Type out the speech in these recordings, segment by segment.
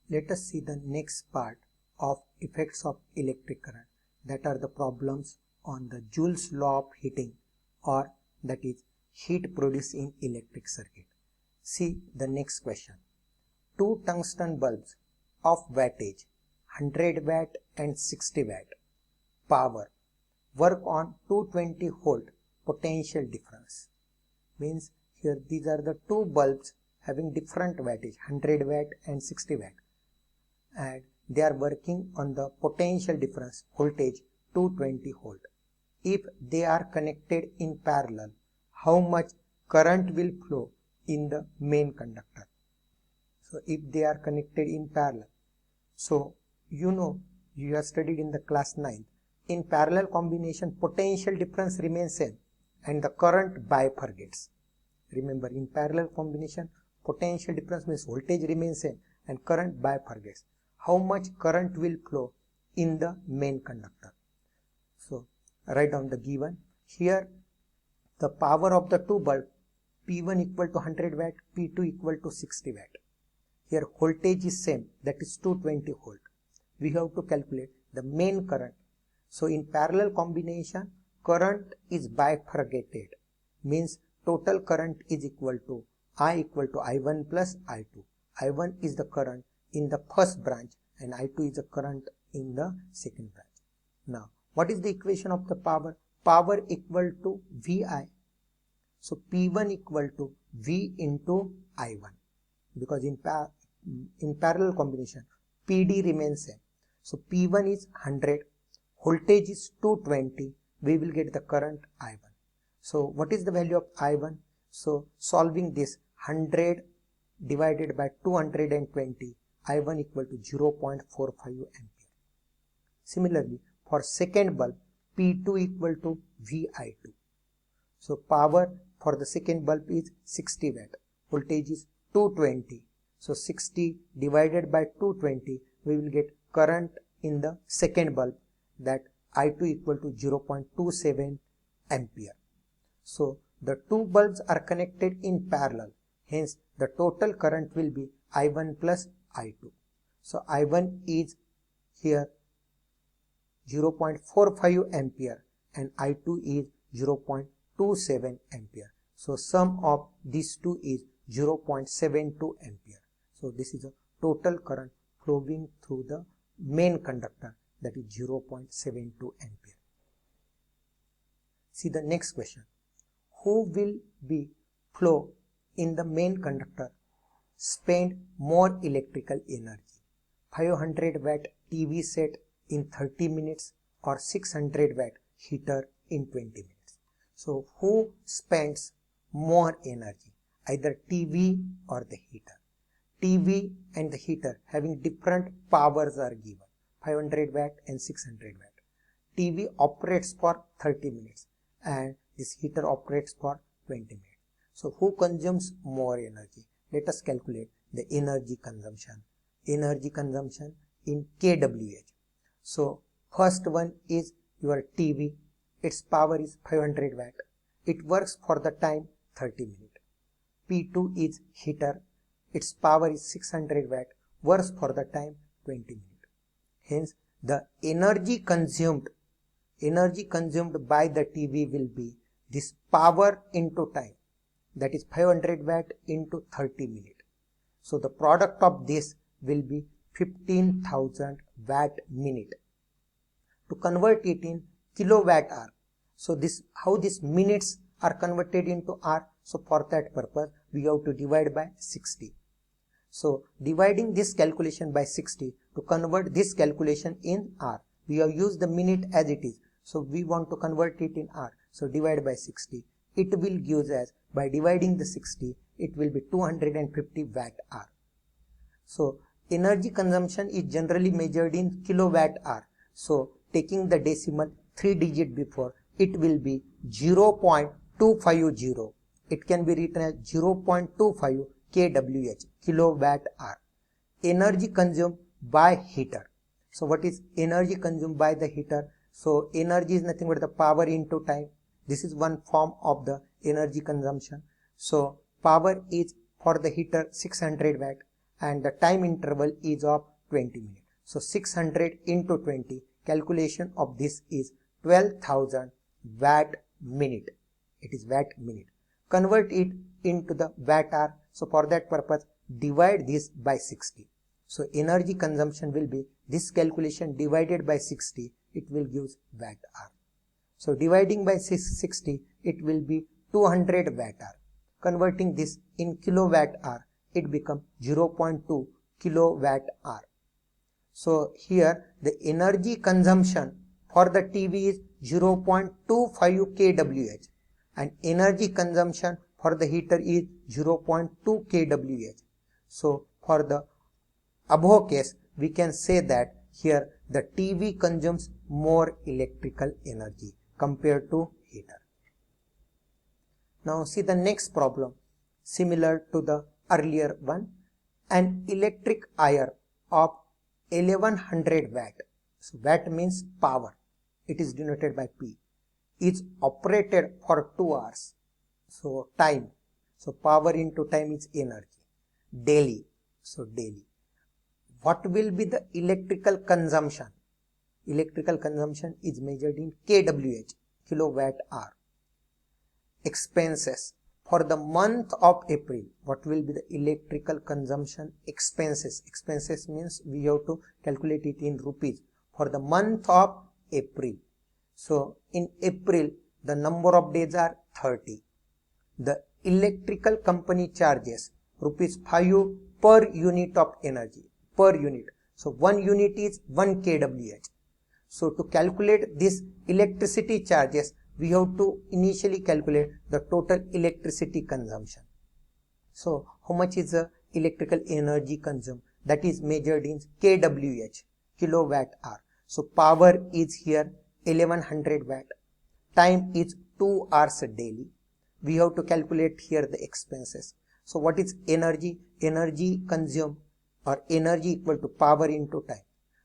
Let us see the next part of effects of electric current, that are the problems on the Joule's law of heating, or that is heat produced in electric circuit. See the next question. Two tungsten bulbs of wattage 100 watt and 60 watt power work on 220 volt potential difference. Means here these are the two bulbs having different wattage, 100 watt and 60 watt, and they are working on the potential difference voltage 220 volt. If they are connected in parallel, how much current will flow in the main conductor? So if they are connected in parallel, so you have studied in the class 9th, in parallel combination potential difference remains same and the current bifurcates. Remember, in parallel combination potential difference means voltage remains same and current bifurcates. How much current will flow in the main conductor? So write down the given. Here the power of the two bulbs, P1 equal to 100 watt, P2 equal to 60 watt. Here voltage is same, that is 220 volt. We have to calculate the main current. So in parallel combination, current is bifurcated, means total current is equal to I equal to I1 plus I2. I1 is the current in the first branch and I2 is the current in the second branch. Now, what is the equation of the power? Power equal to VI. So P1 equal to V into I1, because in parallel combination PD remains same. So P1 is 100, voltage is 220, we will get the current I1. So what is the value of I1? So solving this, 100 divided by 220, I1 equal to 0.45 ampere. Similarly, for second bulb, P2 equal to VI2. So power for the second bulb is 60 watt, voltage is 220. So 60 divided by 220, we will get current in the second bulb, that I2 equal to 0.27 ampere. So the two bulbs are connected in parallel, hence the total current will be I1 plus I2. So I1 is here 0.45 ampere and I2 is 0.27 ampere. So sum of these two is 0.72 ampere. So this is a total current flowing through the main conductor, that is 0.72 ampere. See the next question. Who will be flow in the main conductor spend more electrical energy? 500 watt TV set in 30 minutes or 600 watt heater in 20 minutes. So who spends more energy? Either TV or the heater. TV and the heater having different powers are given, 500 watt and 600 watt. TV operates for 30 minutes and this heater operates for 20 minutes. So who consumes more energy? Let us calculate the energy consumption. Energy consumption in kWh. So first one is your TV. Its power is 500 watt. It works for the time 30 minutes. P2 is heater. Its power is 600 watt. Works for the time 20 minutes. Hence the energy consumed by the TV will be this power into time, that is 500 watt into 30 minutes. So the product of this will be 15,000 watt minute. To convert it in kilowatt hour, so this how these minutes are converted into hour. So for that purpose we have to divide by 60. So dividing this calculation by 60, to convert this calculation in hour, we have used the minute as it is. So we want to convert it in hour. So divide by 60. It will give us, by dividing the 60, it will be 250 watt hour. So energy consumption is generally measured in kilowatt hour. So taking the decimal 3 digit before, it will be 0.250. It can be written as 0.25 kWh, kilowatt hour. Energy consumed by heater. So what is energy consumed by the heater? So energy is nothing but the power into time. This is one form of the energy consumption. So power is for the heater 600 watt and the time interval is of 20 minutes. So 600 into 20, calculation of this is 12,000 watt minute. It is watt minute. Convert it into the watt hour. So for that purpose, divide this by 60. So energy consumption will be this calculation divided by 60. It will give watt hour. So dividing by 60, it will be 200 watt hour. Converting this in kilowatt hour, it becomes 0.2 kilowatt hour. So here the energy consumption for the TV is 0.25 kWh and energy consumption for the heater is 0.2 kWh. So for the above case, we can say that here the TV consumes more electrical energy compared to heater. Now see the next problem, similar to the earlier one. An electric iron of 1100 watt, so watt means power, it is denoted by P, is operated for 2 hours. So time, so power into time is energy, daily, so daily. What will be the electrical consumption? Electrical consumption is measured in kWh, kilowatt hour. Expenses for the month of April, what will be the electrical consumption expenses? Expenses means we have to calculate it in rupees for the month of April. So in April, the number of days are 30. The electrical company charges rupees 5 per unit of energy, per unit. So 1 unit is 1 kWh. So to calculate this electricity charges, we have to initially calculate the total electricity consumption. So how much is the electrical energy consumed? That is measured in kWh, kilowatt hour. So power is here 1100 watt. Time is 2 hours daily. We have to calculate here the expenses. So what is energy? Energy consumed or energy equal to power into time.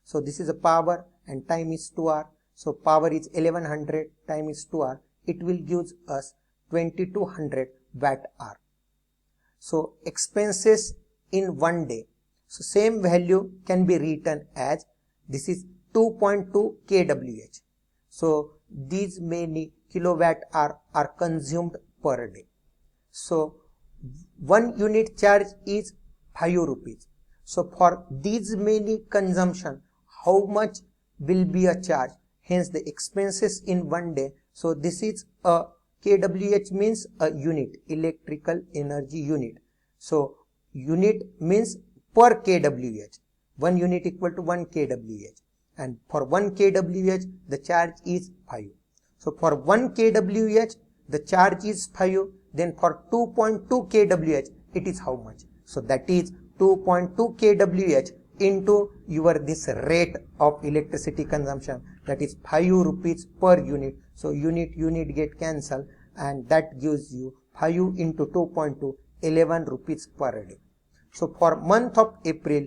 So this is a power and time is 2 hours. So power is 1100, time is 2 hours. It will give us 2200 watt hour. So expenses in 1 day. So same value can be written as this is 2.2 kWh. So these many kilowatt hour are consumed per day. So 1 unit charge is 5 rupees. So for these many consumption, how much will be a charge? Hence the expenses in 1 day. So this is a kWh means a unit, electrical energy unit. So unit means per kWh. 1 unit equal to 1 kWh. And for 1 kWh, the charge is 5. So for 1 kWh, the charge is 5. Then for 2.2 kWh, it is how much? So that is 2.2 kWh into your this rate of electricity consumption, that is 5 rupees per unit. So unit get cancelled and that gives you 5 into 2.2, 11 rupees per day. So for month of April,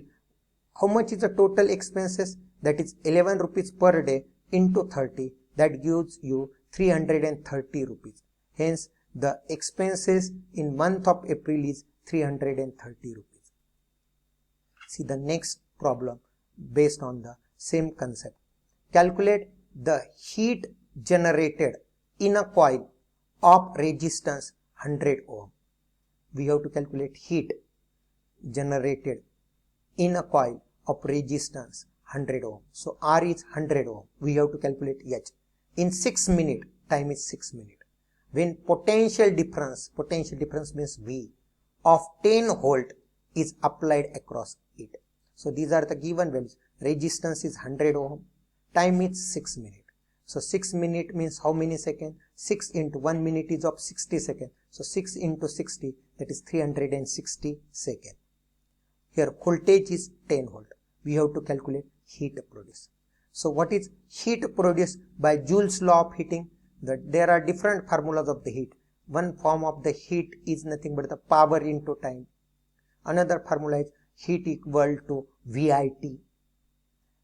how much is the total expenses? That is 11 rupees per day into 30, that gives you 330 rupees. Hence the expenses in month of April is 330 rupees. See the next problem based on the same concept. Calculate the heat generated in a coil of resistance 100 ohm. We have to calculate heat generated in a coil of resistance 100 ohm. So R is 100 ohm. We have to calculate H. In 6 minutes, time is 6 minutes. When potential difference means V of 10 volt is applied across it. So these are the given values. Resistance is 100 ohm. Time is 6 minutes. So 6 minutes means how many seconds? 6 into 1 minute is of 60 seconds. So 6 into 60, that is 360 seconds. Here voltage is 10 volt. We have to calculate heat produced. So what is heat produced by Joule's law of heating? That there are different formulas of the heat. One form of the heat is nothing but the power into time. Another formula is heat equal to VIT.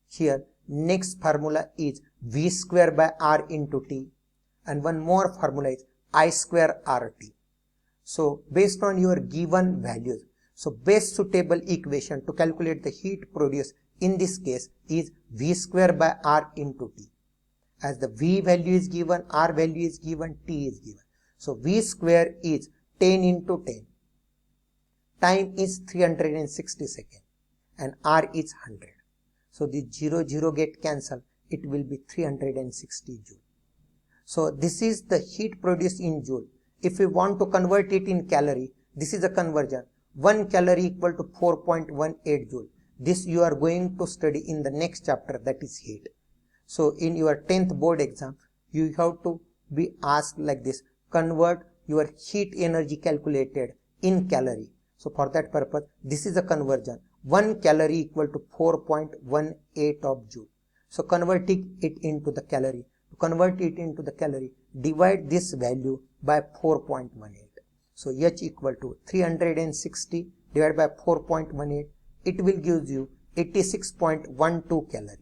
Here next formula is V square by R into T, and one more formula is I square RT. So based on your given values, So best suitable equation to calculate the heat produced in this case is V square by R into T. As the V value is given, R value is given, T is given. So V square is 10 into 10. Time is 360 seconds and R is 100. So the 0 get cancelled. It will be 360 joule. So this is the heat produced in joule. If we want to convert it in calorie, this is a conversion. 1 calorie equal to 4.18 joule. This you are going to study in the next chapter, that is heat. So in your 10th board exam, you have to be asked like this: convert your heat energy calculated in calorie. So for that purpose, this is a conversion. 1 calorie equal to 4.18 of joule. So converting it into the calorie. To convert it into the calorie, divide this value by 4.18. So H equal to 360 divided by 4.18. It will give you 86.12 calorie.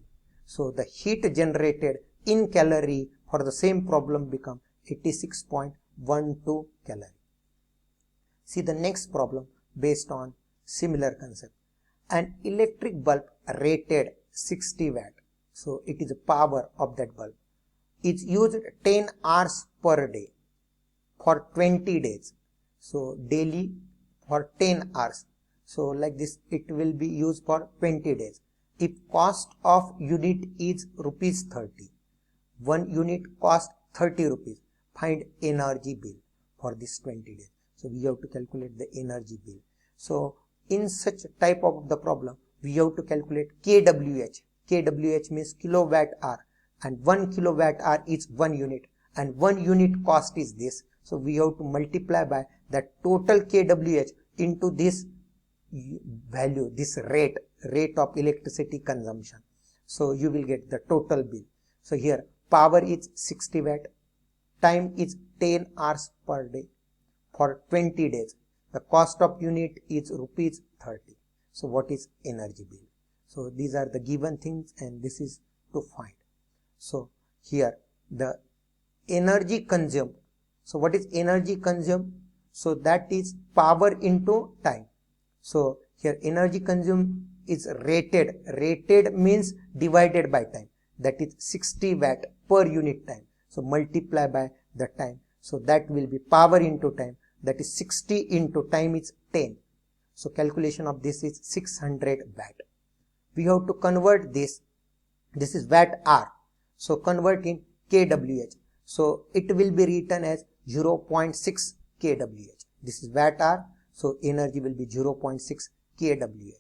So the heat generated in calorie for the same problem become 86.12 calorie. See the next problem based on similar concept. An electric bulb rated 60 watt. So it is the power of that bulb. It's used 10 hours per day for 20 days. So daily for 10 hours. So like this it will be used for 20 days. If cost of unit is rupees 30, 1 unit cost 30 rupees, find energy bill for this 20 days. So we have to calculate the energy bill. So in such type of the problem, we have to calculate kWh. kWh means kilowatt hour, and 1 kilowatt hour is 1 unit, and 1 unit cost is this. So we have to multiply by the total kWh into this value, this rate of electricity consumption. So you will get the total bill. So here power is 60 watt, time is 10 hours per day for 20 days. The cost of unit is rupees 30. So what is energy bill? So these are the given things and this is to find. So here the energy consumed. So what is energy consumed? So that is power into time. So here energy consumed is rated. Rated means divided by time. That is 60 watt per unit time. So multiply by the time. So that will be power into time. That is 60 into time is 10. So calculation of this is 600 watt. We have to convert this. This is watt hour. So convert in kWh. So it will be written as 0.6 kWh. This is watt hour. So energy will be 0.6 kWh.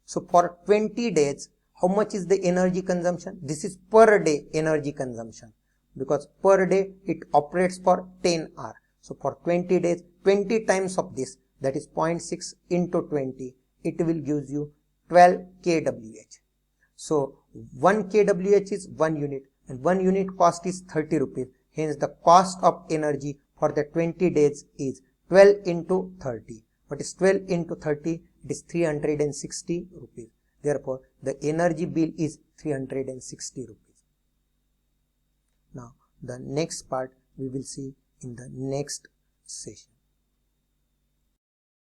So for 20 days, how much is the energy consumption? This is per day energy consumption, because per day it operates for 10 hours. So for 20 days, 20 times of this, that is 0.6 into 20, it will give you 12 kWh. So 1 kWh is 1 unit and 1 unit cost is 30 rupees. Hence the cost of energy for the 20 days is 12 into 30. What is 12 into 30? It is 360 rupees. Therefore, the energy bill is 360 rupees. Now, the next part we will see in the next session.